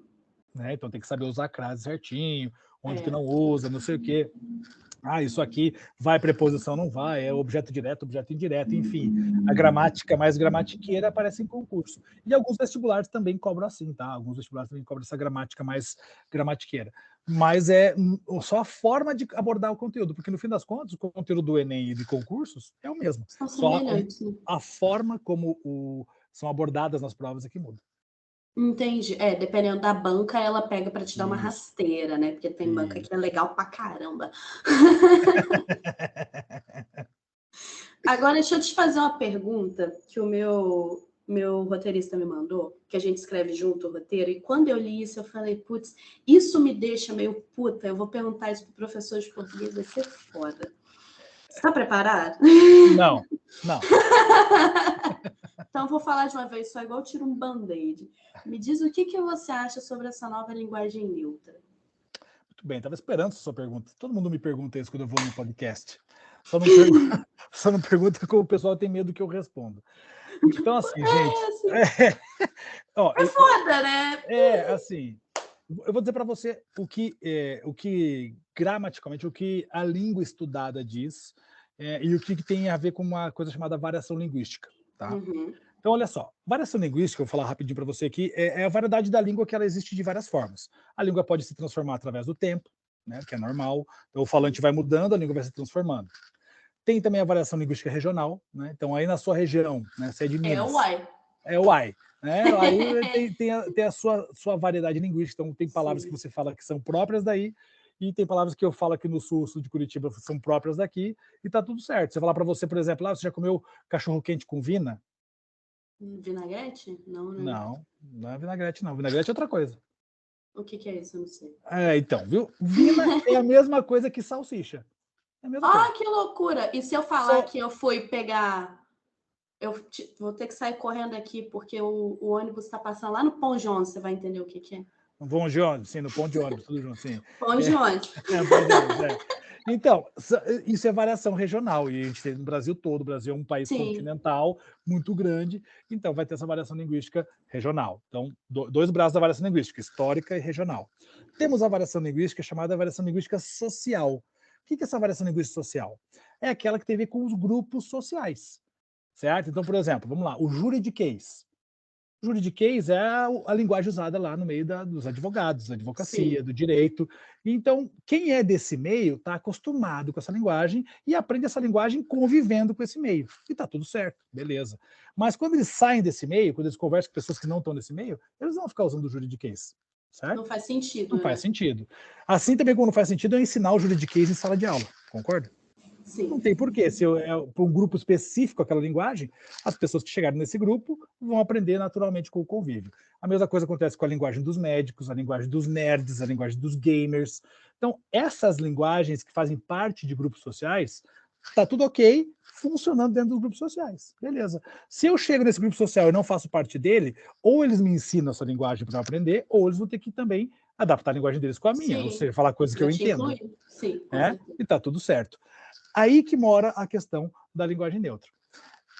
Né? Então tem que saber usar a crase certinho, onde que não usa, não sei o quê. Isso aqui vai preposição, não vai, é objeto direto, objeto indireto, enfim. A gramática mais gramatiqueira aparece em concurso. E alguns vestibulares também cobram assim, tá? Alguns vestibulares também cobram essa gramática mais gramatiqueira. Mas é só a forma de abordar o conteúdo, porque no fim das contas, o conteúdo do Enem e de concursos é o mesmo. São só semelhantes. a forma como são abordadas nas provas é que muda. Entendi. Dependendo da banca, ela pega para te dar uma rasteira, né? Porque tem banca que é legal pra caramba. Agora, deixa eu te fazer uma pergunta que o meu roteirista me mandou, que a gente escreve junto o roteiro, e quando eu li isso, eu falei, putz, isso me deixa meio puta, eu vou perguntar isso pro professor de português, vai ser foda. Você tá preparado? Não. Então, eu vou falar de uma vez só, igual tiro um band-aid. Me diz o que você acha sobre essa nova linguagem neutra. Muito bem, estava esperando essa sua pergunta. Todo mundo me pergunta isso quando eu vou no podcast. Só não pergunta como o pessoal tem medo que eu responda. Então, assim, gente... É foda, né? Assim, eu vou dizer para você o que gramaticalmente, o que a língua estudada diz e o que tem a ver com uma coisa chamada variação linguística, tá? Então, olha só, variação linguística, eu vou falar rapidinho para você aqui, é a variedade da língua que ela existe de várias formas. A língua pode se transformar através do tempo, né, que é normal. Então, o falante vai mudando, a língua vai se transformando. Tem também a variação linguística regional, né? Então, aí na sua região, né? Você é de Minas. Uai. É uai. Né? Aí tem a sua variedade linguística. Então, tem palavras que você fala que são próprias daí, e tem palavras que eu falo aqui no sul de Curitiba são próprias daqui, e tá tudo certo. Se eu falar para você, por exemplo, você já comeu cachorro-quente com vina? Vinagrete? Não, né? Não é vinagrete, não. Vinagrete é outra coisa. O que é isso? Eu não sei. Então, viu? Vina é a mesma coisa que salsicha. É a mesma coisa. Que loucura! E se eu falar que eu fui pegar... vou ter que sair correndo aqui, porque o ônibus está passando lá no Pão de Ônibus, você vai entender o que é. No Pão de Ônibus, sim, no Pão de Ônibus, tudo junto, sim. Pão de Ônibus. Pão de ônibus, Então, isso é variação regional, e a gente tem no Brasil todo. O Brasil é um país continental, muito grande, então vai ter essa variação linguística regional. Então, dois braços da variação linguística, histórica e regional. Temos a variação linguística chamada variação linguística social. O que é essa variação linguística social? É aquela que tem a ver com os grupos sociais, certo? Então, por exemplo, vamos lá, o juridiquês. Juridiquês é a linguagem usada lá no meio dos advogados, da advocacia, do direito. Então, quem é desse meio está acostumado com essa linguagem e aprende essa linguagem convivendo com esse meio. E está tudo certo, beleza. Mas quando eles saem desse meio, quando eles conversam com pessoas que não estão nesse meio, eles não vão ficar usando o juridiquês. Certo? Não faz sentido. Não faz sentido. Assim também, quando não faz sentido, é ensinar o juridiquês em sala de aula. Concorda? Sim. Não tem porquê. Se é para um grupo específico aquela linguagem, as pessoas que chegarem nesse grupo vão aprender naturalmente com o convívio. A mesma coisa acontece com a linguagem dos médicos, a linguagem dos nerds, a linguagem dos gamers. Então, essas linguagens que fazem parte de grupos sociais, tá tudo ok, funcionando dentro dos grupos sociais. Beleza. Se eu chego nesse grupo social e não faço parte dele, ou eles me ensinam essa linguagem para aprender, ou eles vão ter que também adaptar a linguagem deles com a minha, ou seja, falar coisas que eu entendo. Sim, e tá tudo certo. Aí que mora a questão da linguagem neutra.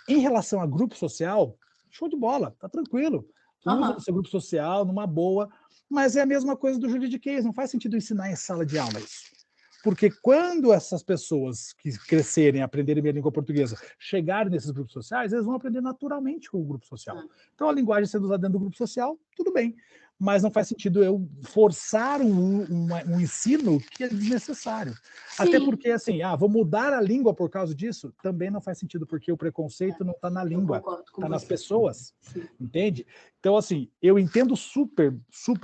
Em relação a grupo social, show de bola, tá tranquilo. Usa o seu grupo social numa boa, mas é a mesma coisa do juridiquês, não faz sentido ensinar em sala de aula isso. Porque quando essas pessoas que crescerem, aprenderem a língua portuguesa, chegarem nesses grupos sociais, eles vão aprender naturalmente com o grupo social. Então, a linguagem sendo usada dentro do grupo social, tudo bem. Mas não faz sentido eu forçar um ensino que é desnecessário. Sim. Até porque, assim, vou mudar a língua por causa disso, também não faz sentido, porque o preconceito não está na língua, está nas pessoas. Sim. Entende? Então, assim, eu entendo super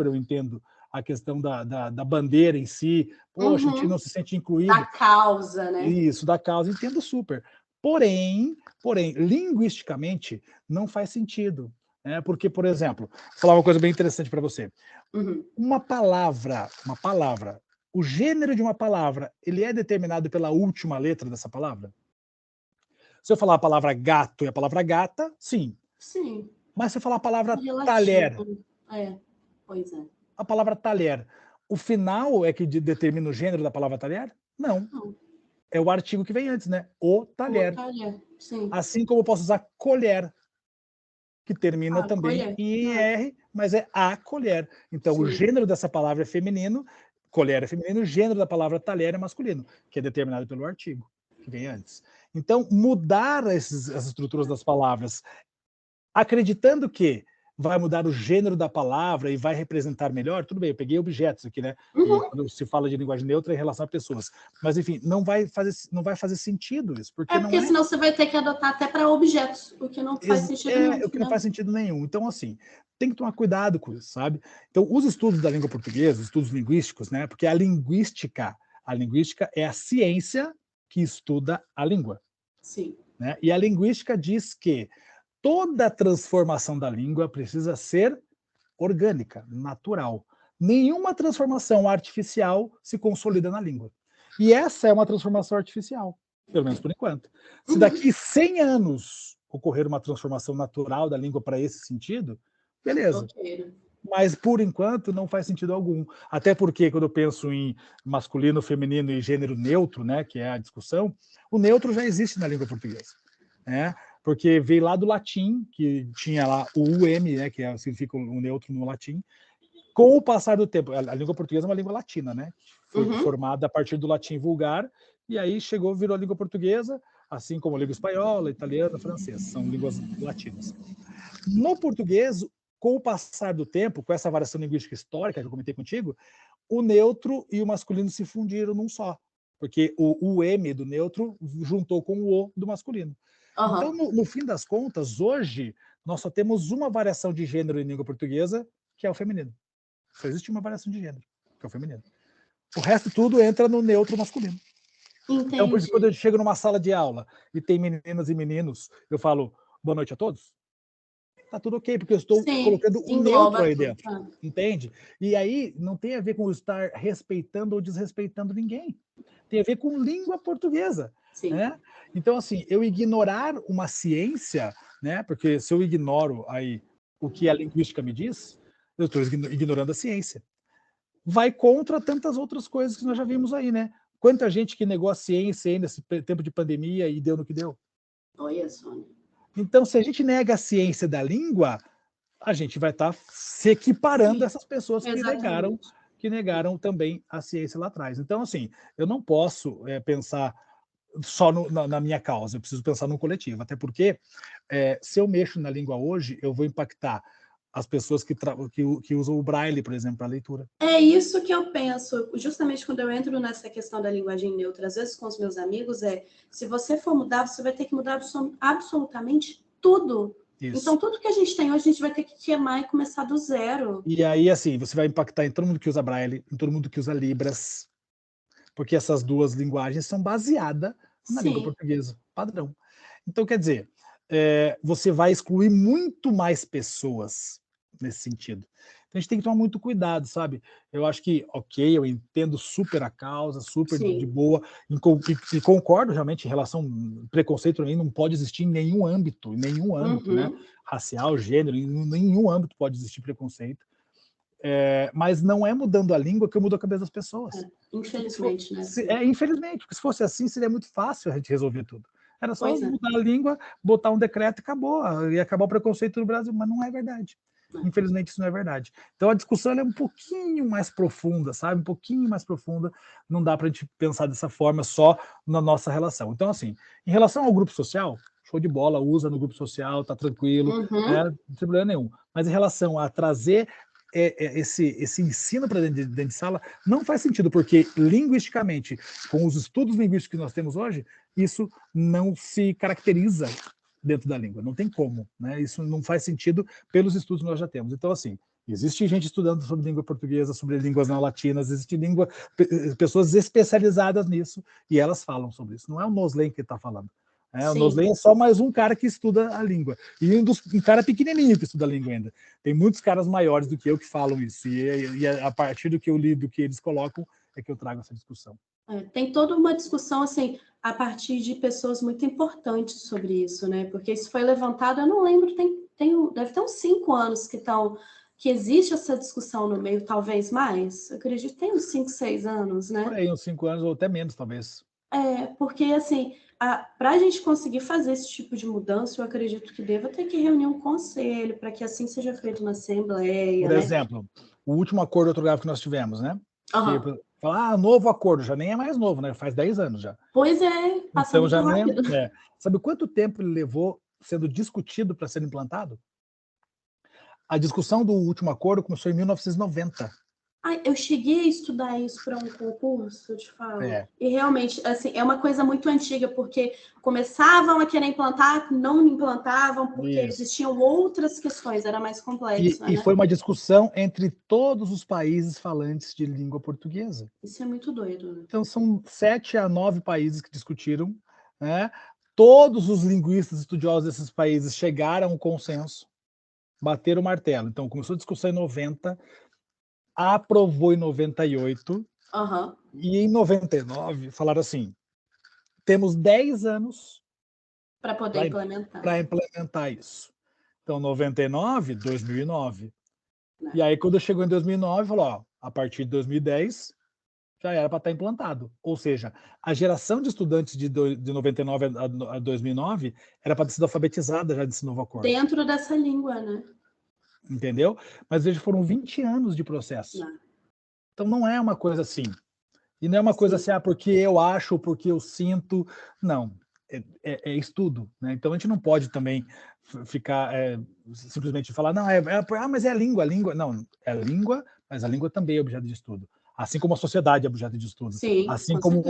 eu entendo a questão da bandeira em si. Poxa, a gente não se sente incluído. Da causa, né? Isso, da causa, entendo super. Porém, linguisticamente, não faz sentido. Porque, por exemplo, vou falar uma coisa bem interessante para você. Uma palavra, o gênero de uma palavra, ele é determinado pela última letra dessa palavra? Se eu falar a palavra gato e a palavra gata, sim. Sim. Mas se eu falar a palavra talher... Pois é. A palavra talher, o final é que determina o gênero da palavra talher? Não. É o artigo que vem antes, né? O talher. O talher, sim. Assim como eu posso usar colher, que termina também colher. Em ER, mas é a colher. Então, o gênero dessa palavra é feminino, colher é feminino, o gênero da palavra talher é masculino, que é determinado pelo artigo, que vem antes. Então, mudar as estruturas das palavras, acreditando que vai mudar o gênero da palavra e vai representar melhor, tudo bem, eu peguei objetos aqui, né? E quando se fala de linguagem neutra é em relação a pessoas. Mas, enfim, não vai fazer sentido isso. Porque senão você vai ter que adotar até para objetos, o que não faz sentido nenhum. O que não faz sentido nenhum. Então, assim, tem que tomar cuidado com isso, sabe? Então, os estudos da língua portuguesa, os estudos linguísticos, né? Porque a linguística é a ciência que estuda a língua. Sim. Né? E a linguística diz que toda transformação da língua precisa ser orgânica, natural. Nenhuma transformação artificial se consolida na língua. E essa é uma transformação artificial, pelo menos por enquanto. Se daqui 100 anos ocorrer uma transformação natural da língua para esse sentido, beleza. Mas, por enquanto, não faz sentido algum. Até porque, quando eu penso em masculino, feminino e gênero neutro, né, que é a discussão, o neutro já existe na língua portuguesa. Né? Porque veio lá do latim, que tinha lá o né, que significa o neutro no latim. Com o passar do tempo, a língua portuguesa é uma língua latina, né? Foi formada a partir do latim vulgar, e aí virou a língua portuguesa, assim como a língua espanhola, italiana, francesa, são línguas latinas. No português, com o passar do tempo, com essa variação linguística histórica que eu comentei contigo, o neutro e o masculino se fundiram num só. porque o M do neutro juntou com o O do masculino. Então, no fim das contas, hoje, nós só temos uma variação de gênero em língua portuguesa, que é o feminino. Só existe uma variação de gênero, que é o feminino. O resto tudo entra no neutro masculino. Entendi. Então, por isso, quando eu chego numa sala de aula e tem meninas e meninos, eu falo, boa noite a todos. Tá tudo ok, porque eu estou colocando o neutro aí dentro. Entende? E aí não tem a ver com estar respeitando ou desrespeitando ninguém. Tem a ver com língua portuguesa. Né? Então, assim, eu ignorar uma ciência, né? Porque se eu ignoro aí o que a linguística me diz, eu estou ignorando a ciência. Vai contra tantas outras coisas que nós já vimos aí, né? Quanta gente que negou a ciência aí nesse tempo de pandemia e deu no que deu. Olha, Sônia. Então, se a gente nega a ciência da língua, a gente vai estar se equiparando a essas pessoas que negaram também a ciência lá atrás. Então, assim, eu não posso pensar só na minha causa, eu preciso pensar no coletivo, até porque se eu mexo na língua hoje, eu vou impactar as pessoas que usam o Braille, por exemplo, para leitura. É isso que eu penso, justamente quando eu entro nessa questão da linguagem neutra, às vezes com os meus amigos, se você for mudar, você vai ter que mudar absolutamente tudo. Isso. Então, tudo que a gente tem hoje, a gente vai ter que queimar e começar do zero. E aí, assim, você vai impactar em todo mundo que usa Braille, em todo mundo que usa Libras, porque essas duas linguagens são baseadas na língua portuguesa, padrão. Então, quer dizer, você vai excluir muito mais pessoas nesse sentido. Então, a gente tem que tomar muito cuidado, sabe? Eu acho que, ok, eu entendo super a causa, super de boa, e concordo realmente em relação ao preconceito, para mim não pode existir em nenhum âmbito, né? Racial, gênero, em nenhum âmbito pode existir preconceito. Mas não é mudando a língua que eu mudo a cabeça das pessoas. Infelizmente, né? Infelizmente, porque se fosse assim, seria muito fácil a gente resolver tudo. Era só mudar a língua, botar um decreto e acabou. Ia acabar o preconceito no Brasil, mas não é verdade. Infelizmente, isso não é verdade. Então, a discussão é um pouquinho mais profunda, sabe? Um pouquinho mais profunda. Não dá para a gente pensar dessa forma só na nossa relação. Então, assim, em relação ao grupo social, show de bola, usa no grupo social, tá tranquilo, né? Não tem problema nenhum. Mas em relação a trazer esse ensino para dentro de sala, não faz sentido, porque linguisticamente, com os estudos linguísticos que nós temos hoje, isso não se caracteriza dentro da língua, não tem como, né? Isso não faz sentido pelos estudos que nós já temos. Então, assim, existe gente estudando sobre língua portuguesa, sobre línguas não latinas, existe pessoas especializadas nisso, e elas falam sobre isso. Não é o Noslen que está falando. O Noslen é só mais um cara que estuda a língua. E um cara pequenininho que estuda a língua ainda. Tem muitos caras maiores do que eu que falam isso. E a partir do que eu li, do que eles colocam, é que eu trago essa discussão. Tem toda uma discussão, assim, a partir de pessoas muito importantes sobre isso, né? Porque isso foi levantado, eu não lembro, deve ter uns 5 anos que existe essa discussão no meio, talvez mais. Eu acredito que tem uns 5, 6 anos, né? Por aí, uns 5 anos ou até menos, talvez. Porque, assim, para a gente conseguir fazer esse tipo de mudança, eu acredito que deva ter que reunir um conselho para que assim seja feito na Assembleia. Por exemplo, o último acordo ortográfico que nós tivemos, né? Uhum. Novo acordo, já nem é mais novo, né? Faz 10 anos já. Pois é, passando então, já rápido. Sabe quanto tempo ele levou sendo discutido para ser implantado? A discussão do último acordo começou em 1990. Eu cheguei a estudar isso para um concurso, eu te falo. E realmente, assim, é uma coisa muito antiga, porque começavam a querer implantar, não implantavam, porque existiam outras questões, era mais complexo. E foi uma discussão entre todos os países falantes de língua portuguesa. Isso é muito doido, né? Então, são 7 a 9 países que discutiram, né? Todos os linguistas estudiosos desses países chegaram a um consenso, bateram o martelo. Então, começou a discussão em 90, aprovou em 98, e em 99 falaram assim, temos 10 anos para poder implementar. Para implementar isso. Então, 99, 2009. E aí, quando chegou em 2009, falou, a partir de 2010, já era para estar implantado. Ou seja, a geração de estudantes de 99 a 2009 era para ter sido alfabetizada já desse novo acordo. Dentro dessa língua, né? Entendeu? Mas veja, foram 20 anos de processo. Então, não é uma coisa assim. E não é uma coisa assim, porque eu acho, porque eu sinto. Não. É estudo, né? Então a gente não pode também ficar simplesmente falar, não, mas é a língua. Não, é a língua, mas a língua também é objeto de estudo. Assim como a sociedade é objeto de estudo. Sim, assim como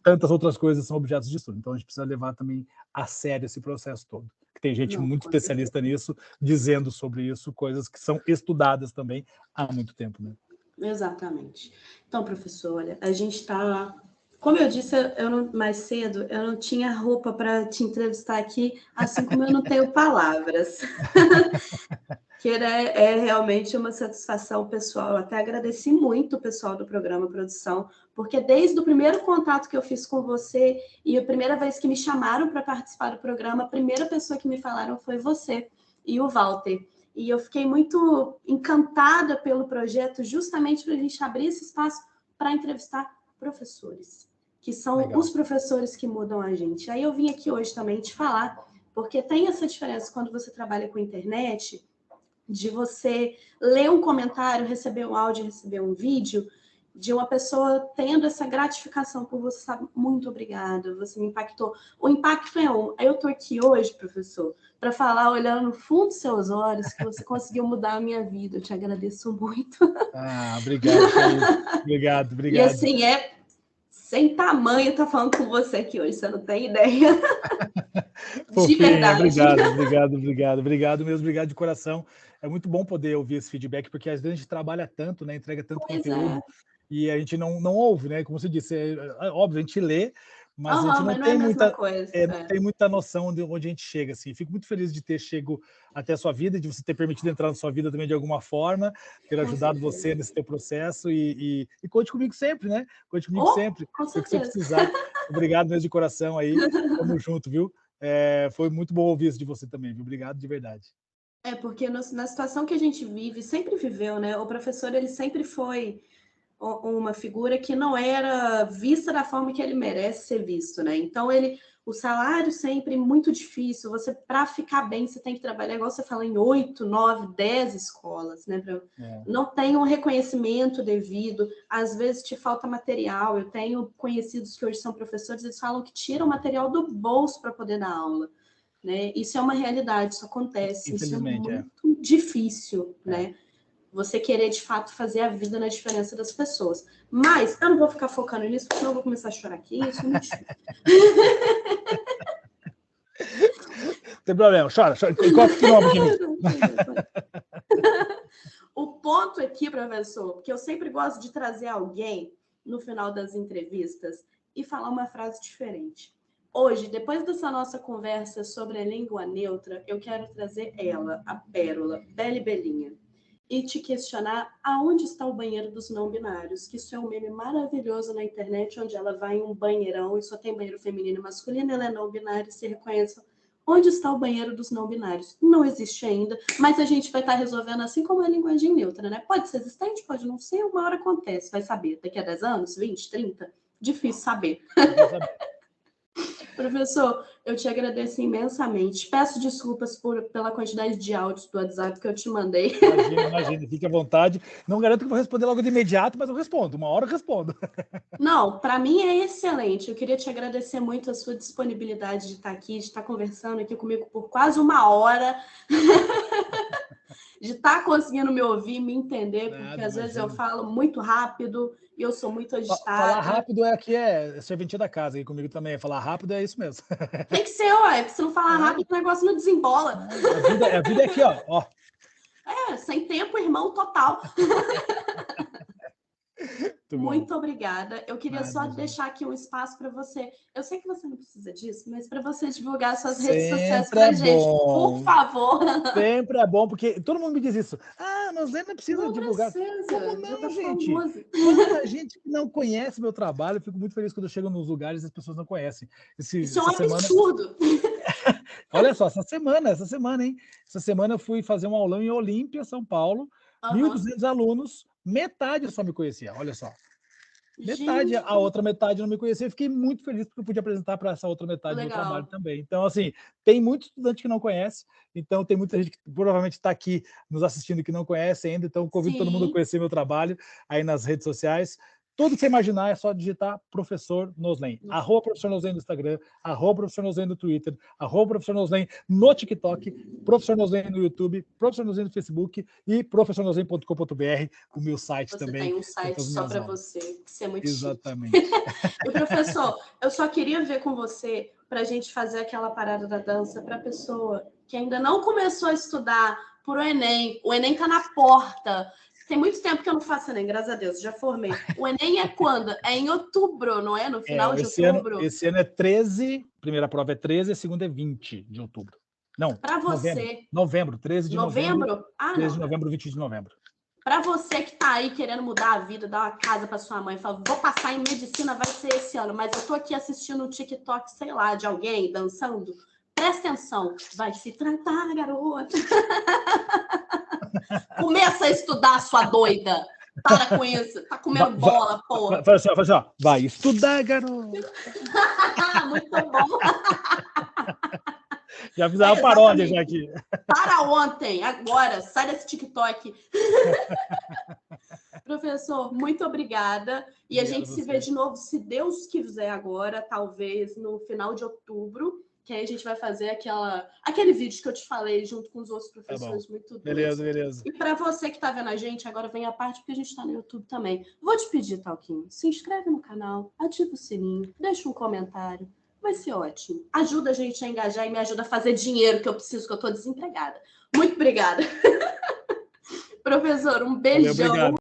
tantas outras coisas são objetos de estudo. Então, a gente precisa levar também a sério esse processo todo. Tem gente Não, muito com especialista nisso, dizendo sobre isso, coisas que são estudadas também há muito tempo, né? Exatamente. Então, professor, olha, a gente está... Como eu disse mais cedo, eu não tinha roupa para te entrevistar aqui, assim como eu não tenho palavras. Que é realmente uma satisfação pessoal. Eu até agradeci muito o pessoal do programa Produção, porque desde o primeiro contato que eu fiz com você e a primeira vez que me chamaram para participar do programa, a primeira pessoa que me falaram foi você e o Walter. E eu fiquei muito encantada pelo projeto, justamente para a gente abrir esse espaço para entrevistar professores, que são Legal. os professores que mudam a gente. Aí eu vim aqui hoje também te falar, porque tem essa diferença quando você trabalha com internet, de você ler um comentário, receber um áudio, receber um vídeo, de uma pessoa tendo essa gratificação por você, sabe, muito obrigada, você me impactou. O impacto é eu tô aqui hoje, professor, para falar, olhando no fundo dos seus olhos, que você conseguiu mudar a minha vida, eu te agradeço muito. Obrigado, Thaís. Obrigado. E assim, sem tamanho estar falando com você aqui hoje, você não tem ideia. De verdade. Obrigado mesmo, obrigado de coração. É muito bom poder ouvir esse feedback, porque às vezes a gente trabalha tanto, né, entrega tanto conteúdo, e a gente não ouve, né? Como você disse, é óbvio, a gente lê, mas a gente não tem muita noção de onde a gente chega, assim. Fico muito feliz de ter chego até a sua vida, de você ter permitido entrar na sua vida também de alguma forma, ter ajudado você nesse teu processo, e conte comigo sempre, né? Conte comigo sempre, com o que você certeza. precisar. Obrigado mesmo de coração aí, tamo junto, viu? Foi muito bom ouvir isso de você também, viu? Obrigado de verdade. Porque na situação que a gente vive, sempre viveu, né? O professor, ele sempre foi uma figura que não era vista da forma que ele merece ser visto, né? Então, o salário sempre muito difícil. Você, para ficar bem, você tem que trabalhar, igual você fala, em 8, 9, 10 escolas, né? Não tem um reconhecimento devido, às vezes te falta material. Eu tenho conhecidos que hoje são professores, eles falam que tiram material do bolso para poder dar aula. Né? Isso é uma realidade, isso acontece, isso é muito difícil, né? Você querer, de fato, fazer a vida na diferença das pessoas. Mas eu não vou ficar focando nisso, porque senão eu vou começar a chorar aqui, isso é muito difícil. Não tem problema, chora, encosta de novo aqui. O ponto aqui, professor, porque eu sempre gosto de trazer alguém no final das entrevistas e falar uma frase diferente. Hoje, depois dessa nossa conversa sobre a língua neutra, eu quero trazer ela, a Pérola, Bela e Belinha, e te questionar aonde está o banheiro dos não binários, que isso é um meme maravilhoso na internet, onde ela vai em um banheirão e só tem banheiro feminino e masculino, ela é não binária e se reconhece. Onde está o banheiro dos não binários? Não existe ainda, mas a gente vai estar resolvendo assim como a linguagem neutra, né? Pode ser existente, pode não ser, uma hora acontece, vai saber. Daqui a 10 anos, 20, 30? Difícil saber. Professor, eu te agradeço imensamente. Peço desculpas pela quantidade de áudios do WhatsApp que eu te mandei. Imagina, fique à vontade. Não garanto que vou responder logo de imediato, mas eu respondo. Uma hora eu respondo. Não, para mim é excelente. Eu queria te agradecer muito a sua disponibilidade de estar aqui, de estar conversando aqui comigo por quase uma hora. De estar conseguindo me ouvir, me entender, porque às vezes eu falo muito rápido e eu sou muito agitada. Falar rápido é serventia da casa, e comigo também. Falar rápido é isso mesmo. Tem que ser, porque se não falar rápido, o negócio não desembola. A vida é aqui, ó. Sem tempo, irmão, total. Muito obrigada. Eu queria só deixar aqui um espaço para você. Eu sei que você não precisa disso, mas para você divulgar suas redes sociais para a gente, por favor. Sempre é bom, porque todo mundo me diz isso. Mas não precisa divulgar. Como não, gente? Quanta gente que não conhece meu trabalho. Eu fico muito feliz quando eu chego nos lugares e as pessoas não conhecem. Isso é um absurdo. Olha só, essa semana, hein? Essa semana eu fui fazer um aulão em Olímpia, São Paulo. 1.200 alunos, metade só me conhecia, olha só. Metade, gente. A outra metade não me conhecia. Eu fiquei muito feliz porque eu pude apresentar para essa outra metade do trabalho também. Então, assim, tem muito estudante que não conhece, então tem muita gente que provavelmente está aqui nos assistindo que não conhece ainda, então convido todo mundo a conhecer meu trabalho aí nas redes sociais. Tudo que você imaginar é só digitar Professor Noslen. @Professor Noslen no Instagram, @Professor Noslen no Twitter, @Professor Noslen no TikTok, Professor Noslen no YouTube, Professor Noslen no Facebook e professornoslen.com.br, o meu site Você também. tem um site só para você, que é muito Exatamente. chique. E, professor, eu só queria ver com você para a gente fazer aquela parada da dança para a pessoa que ainda não começou a estudar por o Enem. O Enem está na porta. Tem muito tempo que eu não faço Enem, graças a Deus, já formei. O Enem é quando? É em outubro, não é? No final de outubro? Esse ano é 13, primeira prova é 13, a segunda é 20 de outubro. Não, para você. Novembro, 13 de novembro. Ah, 13 não. de novembro, 20 de novembro. Para você que tá aí querendo mudar a vida, dar uma casa para sua mãe, fala, vou passar em medicina, vai ser esse ano, mas eu tô aqui assistindo um TikTok, sei lá, de alguém dançando. Presta atenção, vai se tratar, garota. Começa a estudar, sua doida. Para com isso, tá comendo bola, porra. Fala assim, ó, vai estudar, garoto. Muito bom. Já fiz uma paródia já aqui. Para ontem, agora, sai desse TikTok. Professor, muito obrigada. E a gente se vê de novo, se Deus quiser agora, talvez no final de outubro, que aí a gente vai fazer aquele vídeo que eu te falei junto com os outros professores muito doidos. Beleza. E para você que está vendo a gente, agora vem a parte porque a gente está no YouTube também. Vou te pedir, Talquinho, se inscreve no canal, ativa o sininho, deixa um comentário. Vai ser ótimo. Ajuda a gente a engajar e me ajuda a fazer dinheiro que eu preciso, que eu estou desempregada. Muito obrigada. Professor, um beijão. Valeu, obrigado.